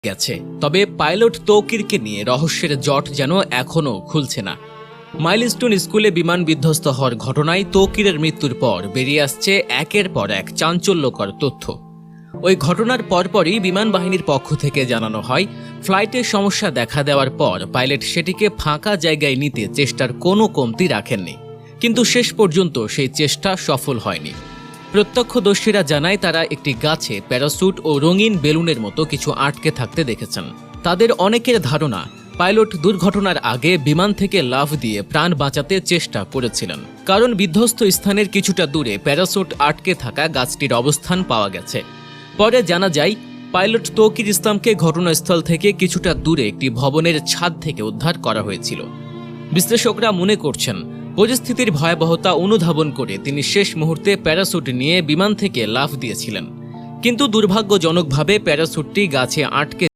গেছে। তবে পাইলট তৌকিরকে নিয়ে রহস্যের জট যেন এখনও খুলছে না। মাইলস্টোন স্কুলে বিমান বিধ্বস্ত হওয়ার ঘটনায় তৌকিরের মৃত্যুর পর বেরিয়ে আসছে একের পর এক চাঞ্চল্যকর তথ্য। ওই ঘটনার পরপরই বিমান বাহিনীর পক্ষ থেকে জানানো হয়, ফ্লাইটের সমস্যা দেখা দেওয়ার পর পাইলট সেটিকে ফাঁকা জায়গায় নিতে চেষ্টার কোনো কমতি রাখেননি, কিন্তু শেষ পর্যন্ত সেই চেষ্টা সফল হয়নি। প্রত্যক্ষদর্শীরা জানায় তারা একটি গাছে প্যারাসুট ও রঙিন বেলুনের মতো কিছু আটকে থাকতে দেখেছেন। তাদের অনেকের ধারণা পাইলট দুর্ঘটনার আগে বিমান থেকে লাফ দিয়ে প্রাণ বাঁচাতে চেষ্টা করেছিলেন, কারণ বিধ্বস্ত স্থানের কিছুটা দূরে প্যারাসুট আটকে থাকা গাছটির অবস্থান পাওয়া গেছে। পরে জানা যায় পাইলট তৌকির ইসলামকে ঘটনাস্থল থেকে কিছুটা দূরে একটি ভবনের ছাদ থেকে উদ্ধার করা হয়েছিল। বিশ্লেষকরা মনে করছেন পরিস্থিতির ভয়াবহতা অনুধাবন করে তিনি শেষ মুহূর্তে প্যারাসুট নিয়ে বিমান থেকে লাফ দিয়েছিলেন, কিন্তু দুর্ভাগ্যজনকভাবে প্যারাসুটটি গাছে আটকে